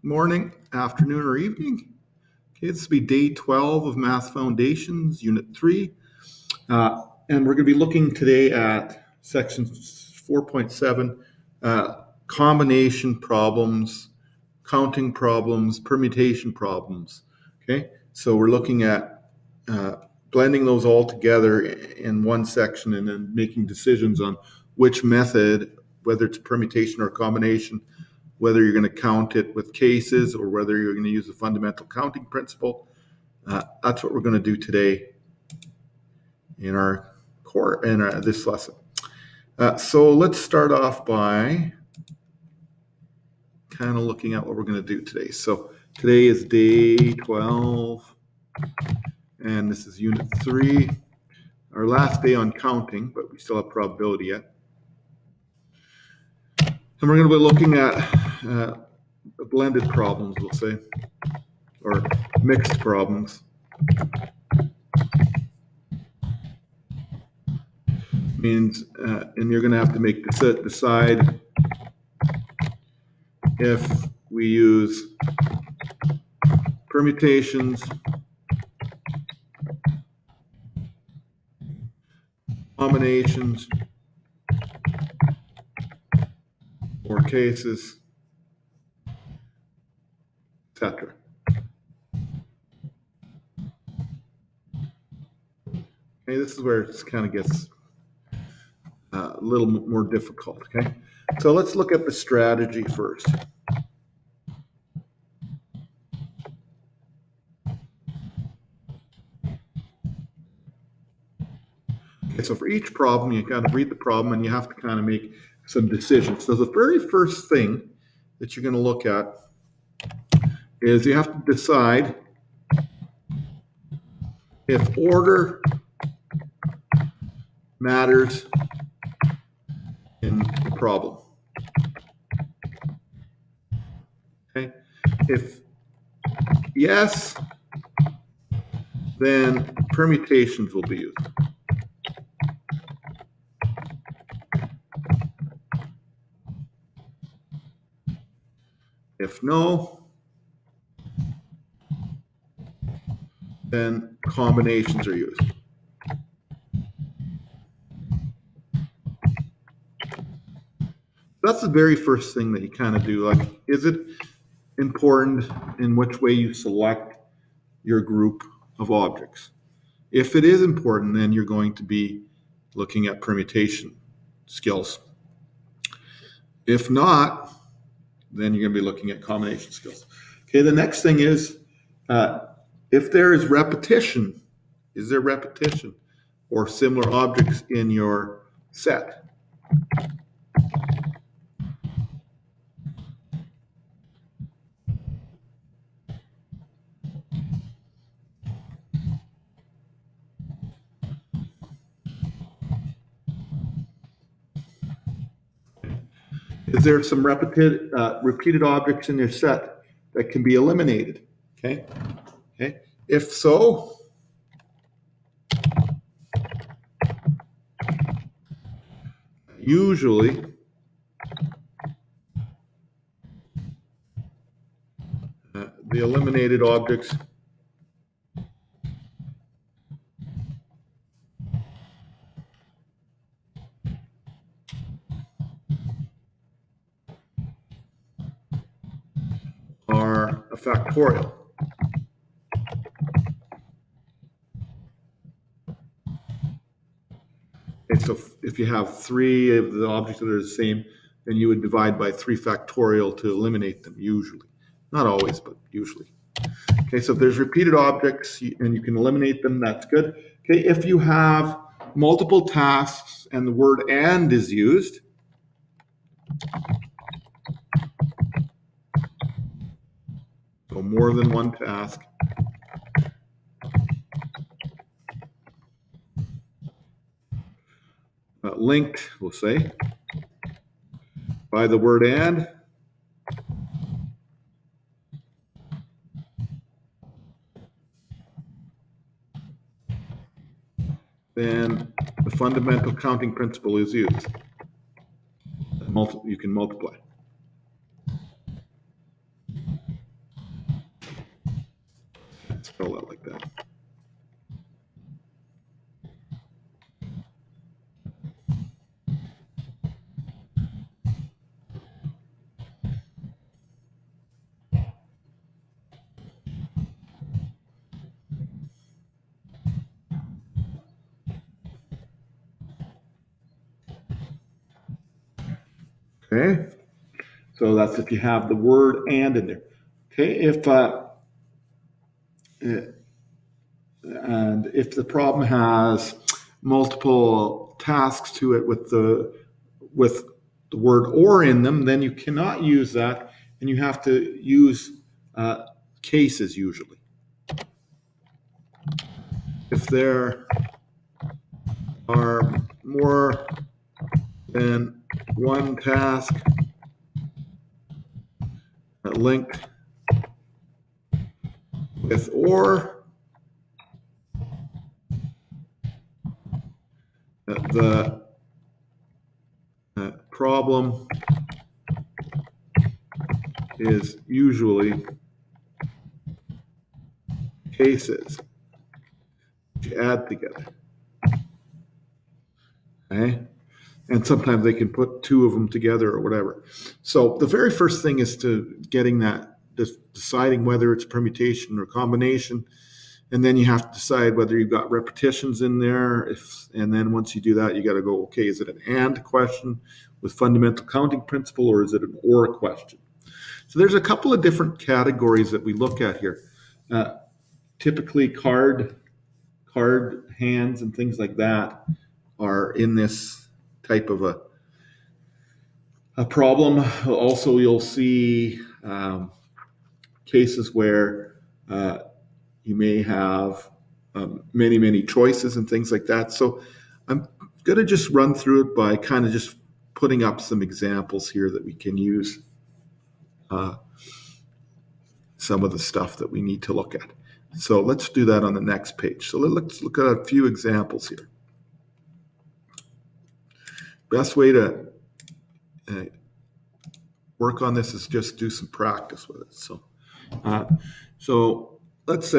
morning, afternoon, or evening. Okay, this will be day 12 of Math Foundations, Unit 3. And we're going to be looking today at section 4.7, combination problems, counting problems, permutation problems. Okay, so we're looking at blending those all together in one section and then making decisions on which method, whether it's a permutation or a combination, whether you're going to count it with cases or whether you're going to use the fundamental counting principle. That's what we're going to do today in our this lesson. So let's start off by kind of looking at what we're going to do today. So today is day 12, and this is unit 3, our last day on counting, but we still have probability yet. And we're going to be looking at blended problems, we'll say, or mixed problems. Means, and you're going to have to decide if we use permutations, combinations, or cases, etc. Okay, this is where it kind of gets a little more difficult. Okay, so let's look at the strategy first. Okay, so for each problem, you kind of read the problem and you have to kind of make some decisions. So the very first thing that you're going to look at is you have to decide if order matters in the problem. Okay, if yes, then permutations will be used. If no, then combinations are used. That's the very first thing that you kind of do. Like, is it important in which way you select your group of objects? If it is important, then you're going to be looking at permutation skills. If not, then you're going to be looking at combination skills. Okay, the next thing is, if there is repetition, is there repetition or similar objects in your set? Is there some repeated objects in your set that can be eliminated? Okay. Okay. If so, usually the eliminated objects are a factorial. Okay, so if you have 3 of the objects that are the same, then you would divide by 3 factorial to eliminate them, usually. Not always, but usually. Okay, so if there's repeated objects and you can eliminate them, that's good. Okay, if you have multiple tasks and the word "and" is used, so more than one task, linked, we'll say, by the word "and", then the fundamental counting principle is used. You can multiply. Spell that like that. Okay, so that's if you have the word and in there. Okay, if the problem has multiple tasks to it with the word or in them, then you cannot use that, and you have to use cases usually. If there are more than one task linked with or, the problem is usually cases which add together. Okay? And sometimes they can put two of them together or whatever. So the very first thing is to getting that, deciding whether it's permutation or combination. And then you have to decide whether you've got repetitions in there. And then once you do that, you got to go, okay, is it an and question with fundamental counting principle, or is it an or question? So there's a couple of different categories that we look at here. Typically card hands and things like that are in this type of a problem. Also, you'll see cases where you may have many choices and things like that. So I'm going to just run through it by kind of just putting up some examples here that we can use some of the stuff that we need to look at. So let's do that on the next page. So let's look at a few examples here. Best way to work on this is just do some practice with it. So let's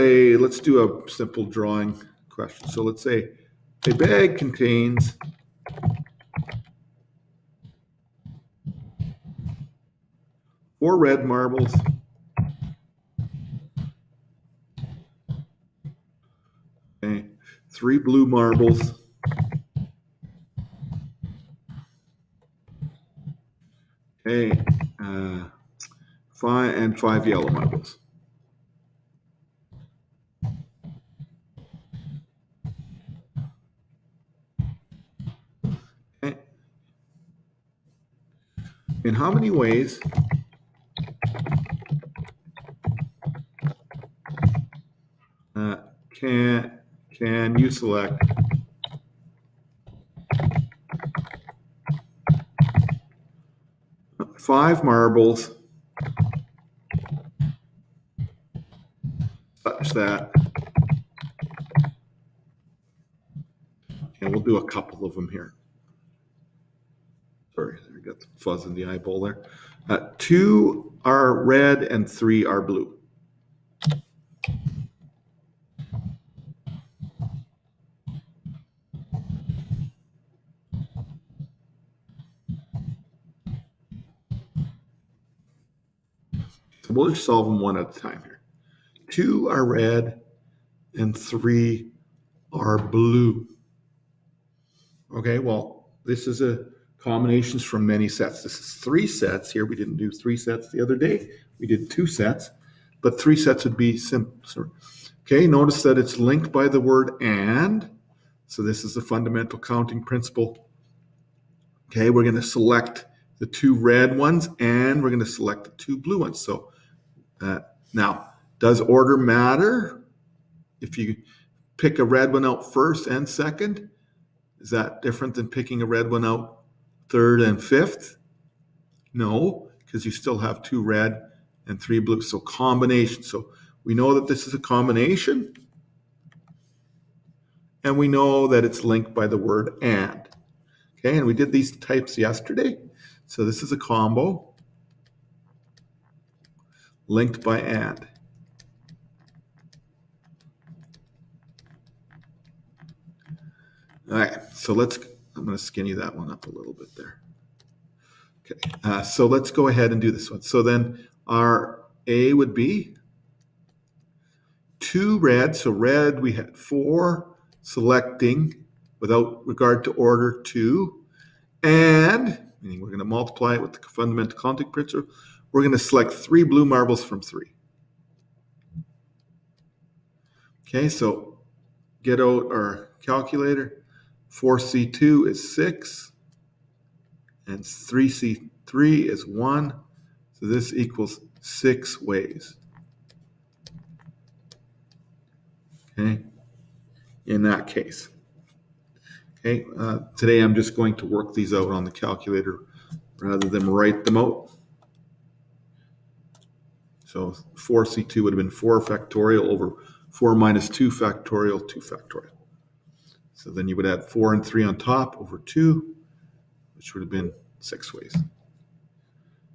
do a simple drawing question. So let's say a bag contains 4 red marbles, okay, 3 blue marbles, okay, 5 yellow marbles. Okay. In how many ways can you select five marbles such that, and we'll do a couple of them here. Sorry, I got the fuzz in the eyeball there. 2 are red and 3 are blue. So we'll just solve them one at a time here. 2 are red and 3 are blue. Okay, well, this is a combinations from many sets. This is 3 sets here. We didn't do 3 sets the other day. We did 2 sets, but 3 sets would be simple. Okay, notice that it's linked by the word and. So this is the fundamental counting principle. Okay, we're going to select the 2 red ones and we're going to select the 2 blue ones. So now, does order matter? If you pick a red one out first and second, is that different than picking a red one out third and fifth? No, because you still have 2 red and 3 blue. So combination. So we know that this is a combination. And we know that it's linked by the word and. Okay, and we did these types yesterday. So this is a combo linked by and. So I'm going to skinny that one up a little bit there. Okay, so let's go ahead and do this one. So then our A would be 2 red. So red, we had 4 selecting without regard to order 2. And meaning we're going to multiply it with the fundamental counting principle. We're going to select 3 blue marbles from 3. Okay, so get out our calculator. 4C2 is 6. And 3C3 is 1. So this equals 6 ways. Okay, in that case. Okay, today I'm just going to work these out on the calculator rather than write them out. So 4C2 would have been 4 factorial over 4 minus 2 factorial, 2 factorial. So then you would add 4 and 3 on top over 2, which would have been 6 ways.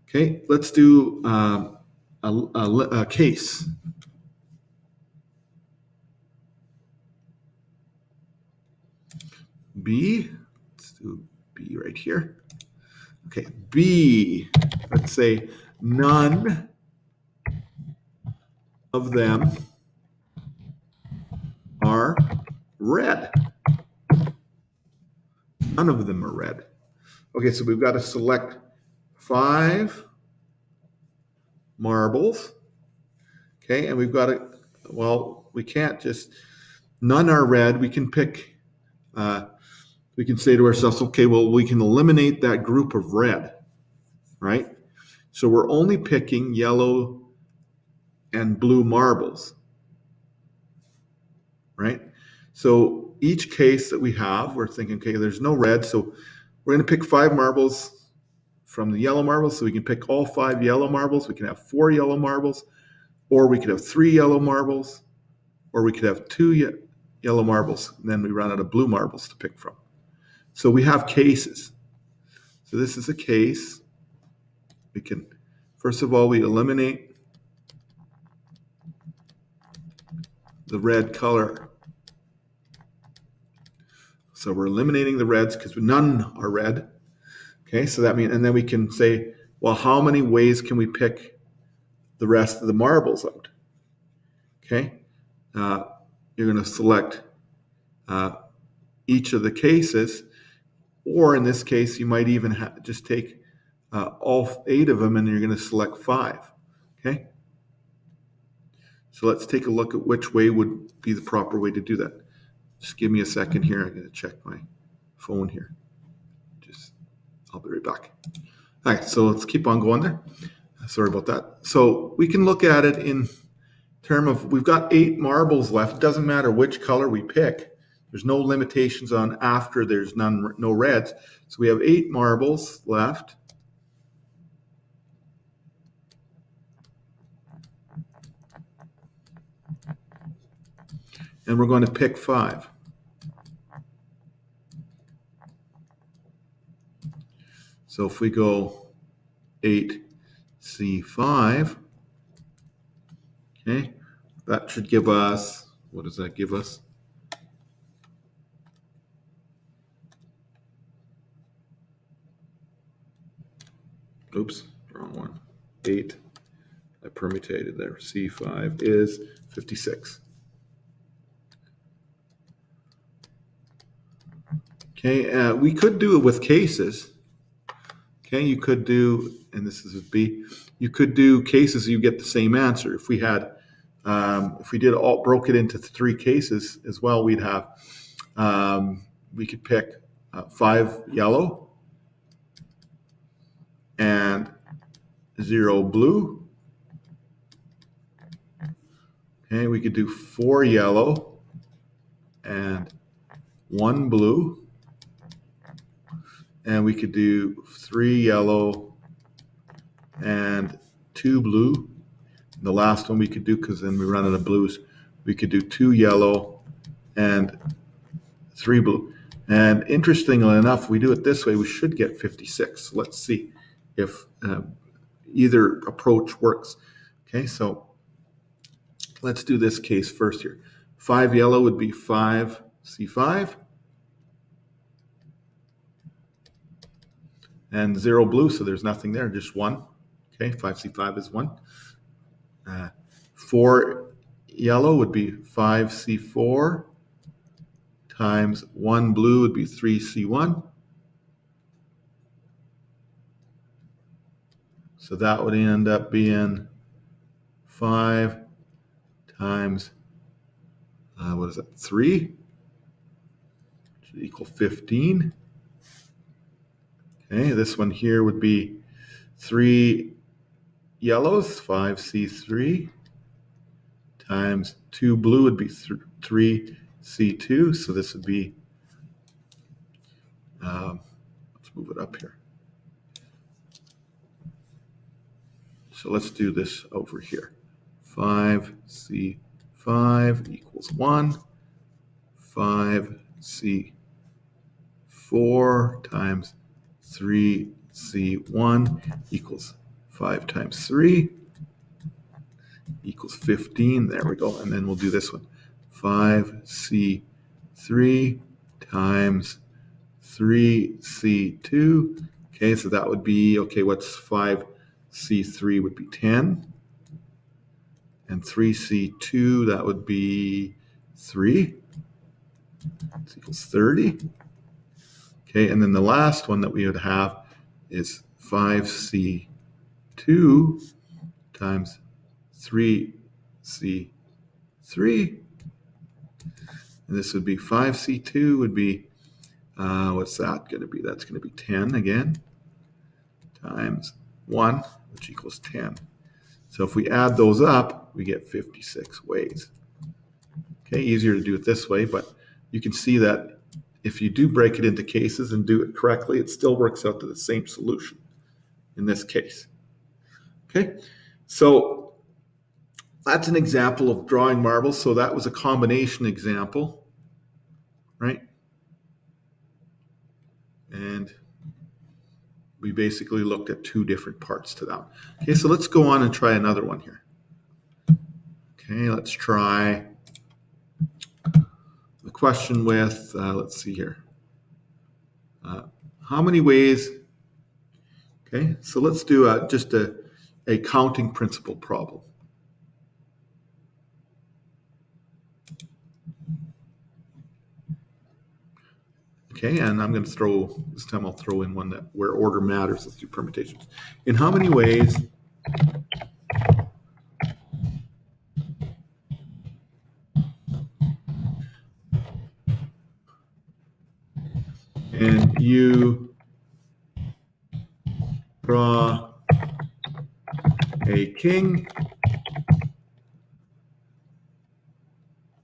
Okay, let's do a case. B, let's do B right here. Okay, B, let's say none of them are red. None of them are red. Okay, so we've got to select 5 marbles. Okay, and we've got to, well, we can't just, none are red. We can pick, we can say to ourselves, okay, well, we can eliminate that group of red, right? So we're only picking yellow and blue marbles, right? So each case that we have, we're thinking, okay, there's no red, so we're going to pick 5 marbles from the yellow marbles, so we can pick all 5 yellow marbles. We can have 4 yellow marbles, or we could have 3 yellow marbles, or we could have 2 yellow marbles, and then we run out of blue marbles to pick from. So we have cases. So this is a case. We can, first of all, we eliminate the red color. So we're eliminating the reds because none are red. Okay, so that means, and then we can say, well, how many ways can we pick the rest of the marbles out? Okay, you're going to select each of the cases, or in this case, you might even just take all 8 of them and you're going to select 5. Okay, so let's take a look at which way would be the proper way to do that. Just give me a second here. I'm going to check my phone here. I'll be right back. All right, so let's keep on going there. Sorry about that. So we can look at it in terms of, we've got 8 marbles left. It doesn't matter which color we pick. There's no limitations on after there's no reds. So we have 8 marbles left. And we're going to pick 5. So if we go 8C5, okay, that should give us, what does that give us? Oops, wrong one. 8, I permutated there. C5 is 56. Okay, we could do it with cases. Okay, you could do, and this is a B, you could do cases, you get the same answer. If we had, if we did all, broke it into 3 cases as well, we'd have, we could pick 5 yellow and 0 blue. Okay, we could do 4 yellow and 1 blue. And we could do 3 yellow and 2 blue. And the last one we could do, because then we run out of blues, we could do 2 yellow and 3 blue. And interestingly enough, we do it this way, we should get 56. Let's see if either approach works. Okay, so let's do this case first here. 5 yellow would be 5C5. and 0 blue, so there's nothing there, just 1. Okay, 5C5 is 1. 4 yellow would be 5C4 times 1 blue would be 3C1. So that would end up being 5 times, what is that, 3? Should equal 15. Okay, this one here would be 3 yellows, 5C3 times 2 blue would be 3C2. So this would be, let's move it up here. So let's do this over here. 5C5 equals 1. 5C4 times 3C1 equals 5 times 3 equals 15. There we go. And then we'll do this one. 5C3 times 3C2. Okay, so that would be, okay, what's 5C3 would be 10. And 3C2, that would be 3. This equals 30. Okay, and then the last one that we would have is 5C2 times 3C3. And this would be 5C2 would be, what's that going to be? That's going to be 10 again, times 1, which equals 10. So if we add those up, we get 56 ways. Okay, easier to do it this way, but you can see that if you do break it into cases and do it correctly, it still works out to the same solution in this case. Okay, so that's an example of drawing marbles. So that was a combination example, right? And we basically looked at 2 different parts to that. Okay, so let's go on and try another one here. Okay, let's try the question with, let's see here. How many ways? Okay, so let's do just a counting principle problem. Okay, and I'm going to throw, this time I'll throw in one that where order matters. Let's do permutations. In how many ways can you draw a king?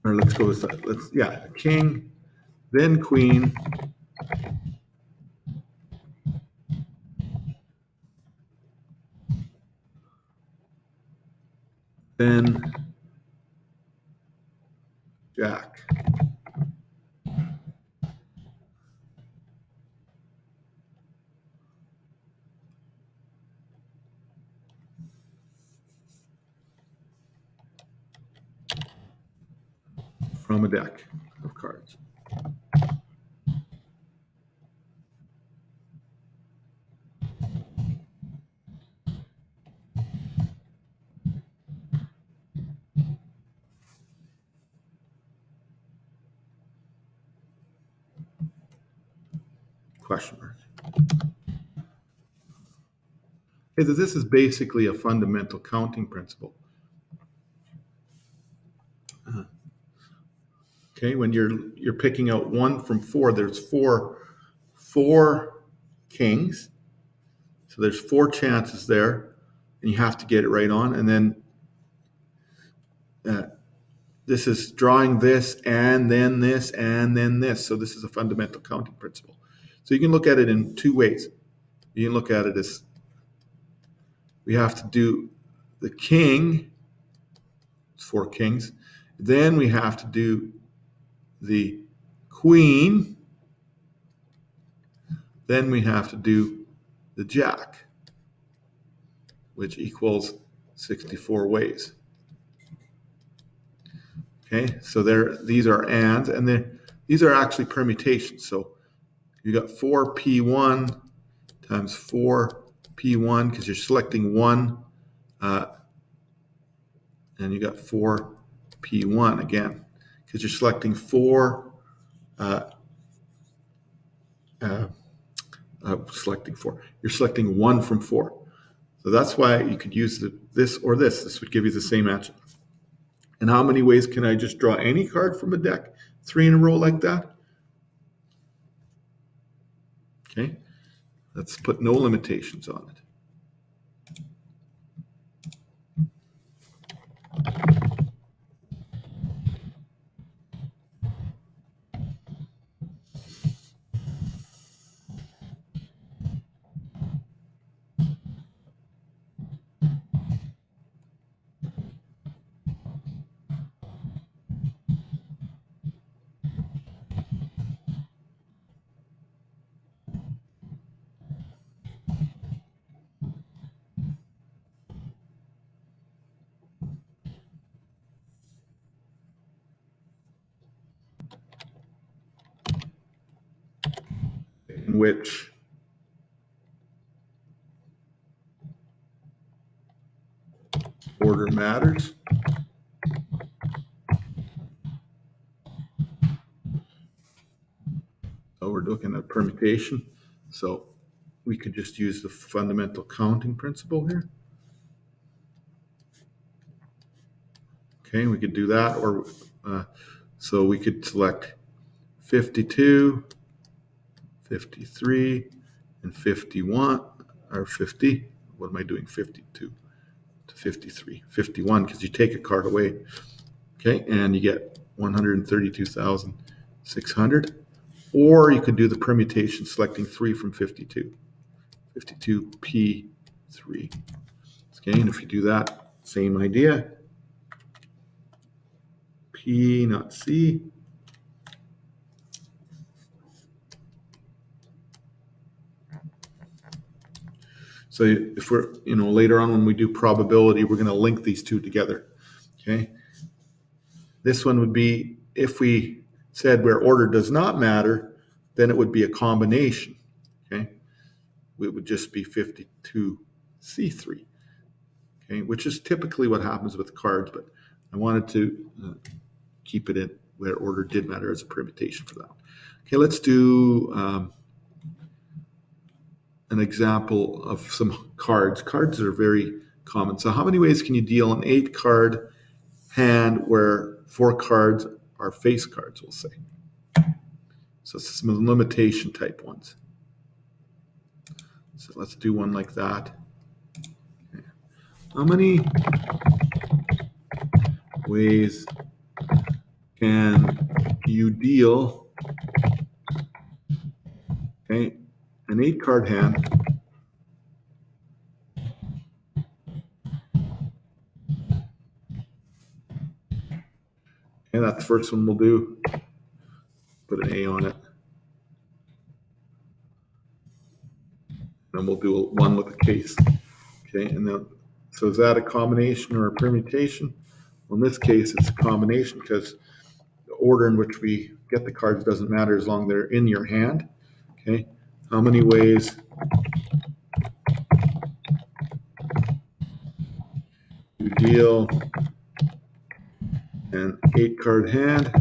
Or let's go with that. King, then queen, then jack. From a deck of cards. Question mark. Okay, so this is basically a fundamental counting principle. Okay, when you're picking out 1 from 4, there's four kings. So there's 4 chances there, and you have to get it right on. And then this is drawing this, and then this, and then this. So this is a fundamental counting principle. So you can look at it in 2 ways. You can look at it as we have to do the king, it's 4 kings. Then we have to do the queen. Then we have to do the jack, which equals 64 ways. Okay, so these are ands, and these are actually permutations. So you got 4p1 times 4P1, because you're selecting 1, and you got 4P1 again, because you're selecting 4, you're selecting 1 from 4. So that's why you could use this or this. This would give you the same answer. And how many ways can I just draw any card from a deck? 3 in a row like that? Okay, let's put no limitations on it. In which order matters. So we're looking at permutation. So we could just use the fundamental counting principle here. Okay, we could do that, or so we could select 52, 53, and 51, or 50. What am I doing? 52 to 53, 51, because you take a card away. Okay, and you get 132,600. Or you could do the permutation selecting 3 from 52, 52P3. Okay, and if you do that, same idea. P, not C. So if we're, later on when we do probability, we're going to link these two together. Okay. This one would be, if we said where order does not matter, then it would be a combination. Okay. It would just be 52C3. Okay, which is typically what happens with cards, but I wanted to keep it in where order did matter as a permutation for that. Okay, let's do an example of some cards. Cards are very common. So how many ways can you deal an 8-card hand where 4 cards are face cards, we'll say? So it's some limitation type ones. So let's do one like that. Okay. How many ways can you deal an 8-card hand and that's the first one we'll do. Put an A on it. And we'll do one with a case. Okay, and then, so is that a combination or a permutation? Well, in this case, it's a combination because the order in which we get the cards doesn't matter as long as they're in your hand. Okay, how many ways you deal an 8-card hand?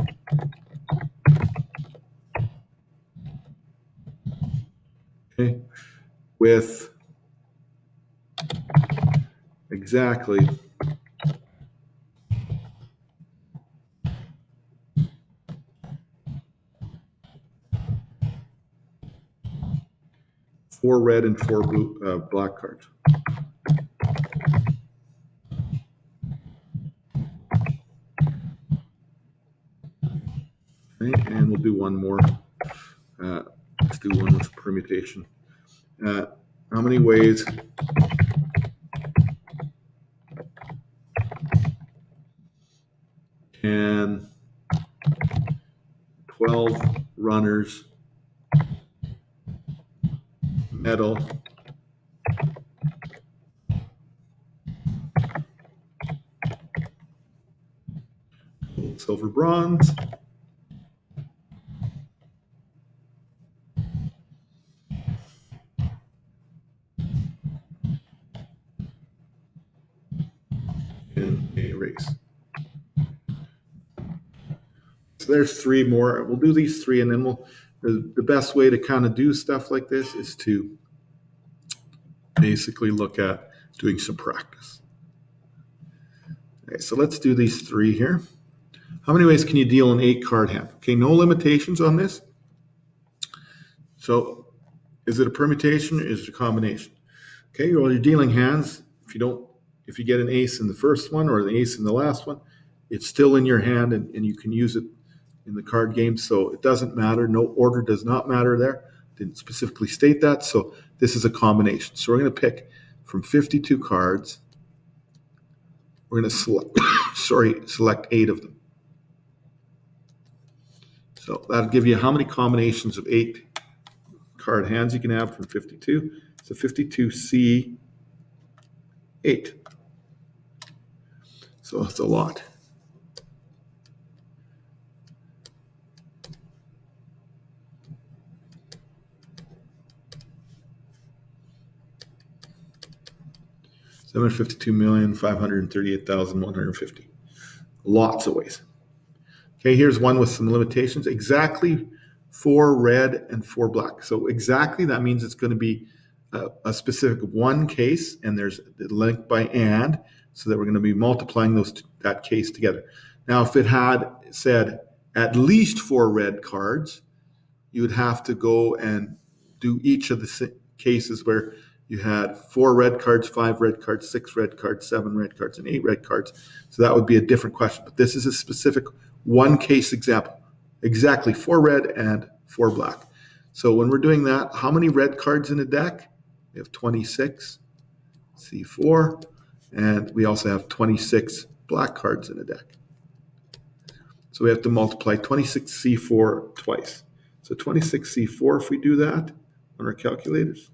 Okay, with exactly 4 red and 4 blue, black cards. Okay, and we'll do one more. Let's do one with permutation. How many ways can 12 runners medal gold, silver, bronze? in a race. So there's three more. We'll do these three, and then the best way to kind of do stuff like this is to basically look at doing some practice. Okay, so let's do these three here. How many ways can you deal an 8-card hand? Okay, no limitations on this. So is it a permutation or is it a combination? Okay, well, you're dealing hands. If you get an ace in the first one or the ace in the last one, it's still in your hand and you can use it in the card game. So it doesn't matter. No order does not matter there. Didn't specifically state that. So this is a combination. So we're going to pick from 52 cards. We're going to select 8 of them. So that'll give you how many combinations of 8-card hands you can have from 52. So 52C8. So that's a lot. $752,538,150. Lots of ways. Okay, here's one with some limitations. Exactly 4 red and 4 black. So exactly, that means it's going to be a specific one case, and there's the link by and, so that we're going to be multiplying that case together. Now, if it had said at least 4 red cards, you would have to go and do each of the cases where you had 4 red cards, 5 red cards, 6 red cards, 7 red cards, and 8 red cards. So that would be a different question. But this is a specific one case example. Exactly 4 red and 4 black. So when we're doing that, how many red cards in a deck? We have 26 C4, and we also have 26 black cards in a deck. So we have to multiply 26 C4 twice. So 26 C4, if we do that on our calculators,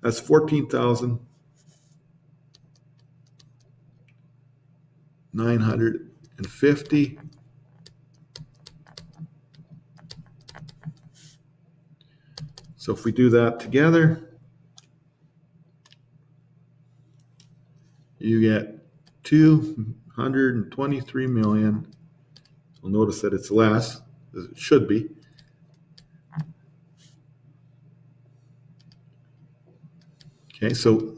that's 14,950. So if we do that together, you get 223 million. You'll notice that it's less, as it should be. Okay, so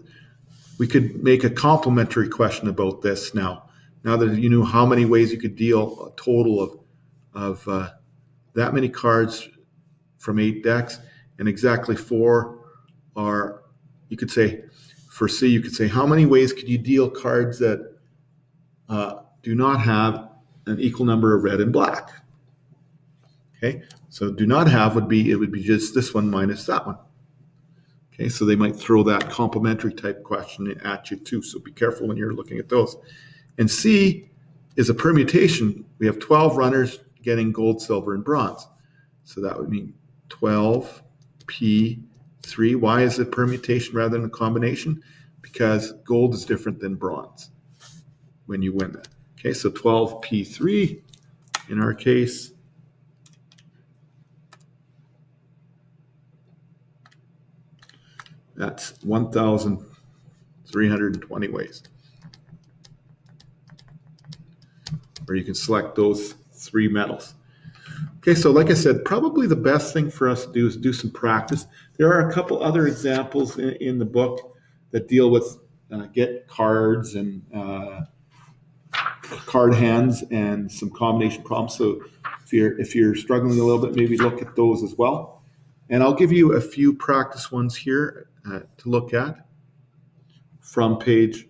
we could make a complementary question about this now. Now that you knew how many ways you could deal a total of that many cards from 8 decks, and exactly 4 are, you could say, for C, you could say, how many ways could you deal cards that do not have an equal number of red and black? Okay, so do not have would be just this one minus that one. Okay, so they might throw that complementary type question at you too. So be careful when you're looking at those. And C is a permutation. We have 12 runners getting gold, silver, and bronze. So that would mean 12P3. Why is it permutation rather than a combination? Because gold is different than bronze when you win that. Okay, so 12P3 in our case. That's 1,320 ways. Or you can select those 3 metals. Okay, so like I said, probably the best thing for us to do is do some practice. There are a couple other examples in the book that deal with get cards and card hands and some combination problems. So if you're struggling a little bit, maybe look at those as well. And I'll give you a few practice ones here to look at from page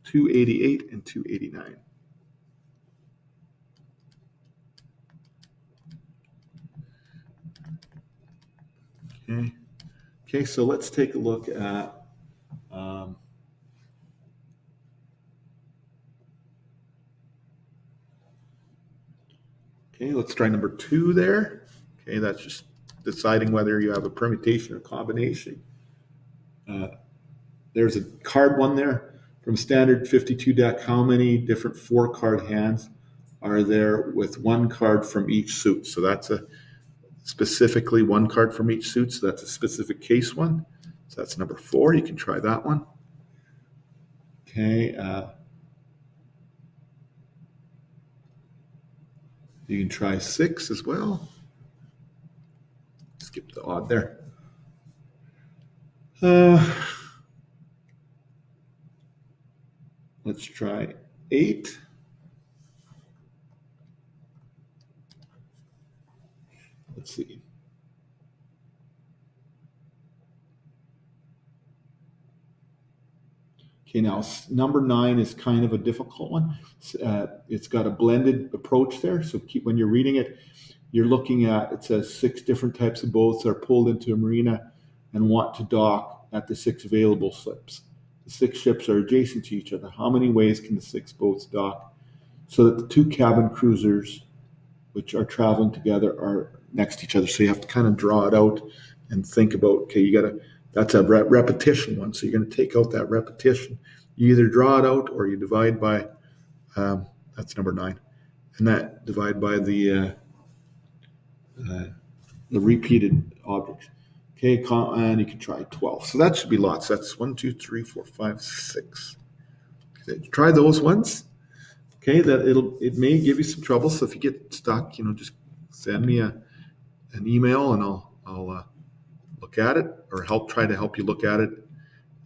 288 and 289. Okay, so let's take a look at okay, let's try number 2 there. Okay, that's just deciding whether you have a permutation or combination. There's a card one there from standard 52 deck. How many different 4-card hands are there with 1 card from each suit? So that's specifically 1 card from each suit. So that's a specific case one. So that's number 4. You can try that one. Okay. You can try 6 as well. Skip the odd there. Let's try 8. Let's see. Okay, now number 9 is kind of a difficult one. It's got a blended approach there. So when you're reading it, you're looking at, it says 6 different types of boats are pulled into a marina and want to dock at the 6 available slips. The 6 ships are adjacent to each other. How many ways can the 6 boats dock so that the 2 cabin cruisers, which are traveling together, are next to each other? So you have to kind of draw it out and think about, okay, that's a repetition one. So you're going to take out that repetition. You either draw it out or you divide by, that's number 9. And that divide by the repeated objects. Okay, and you can try 12. So that should be lots. That's 1, 2, 3, 4, 5, 6. Okay, try those ones. Okay, it may give you some trouble. So if you get stuck, just send me an email and I'll look at it or try to help you look at it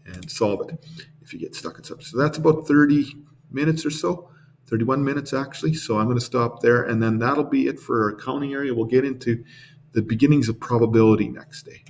and solve it if you get stuck in something. So that's about 30 minutes or so, 31 minutes actually. So I'm going to stop there, and then that'll be it for our accounting area. We'll get into the beginnings of probability next day.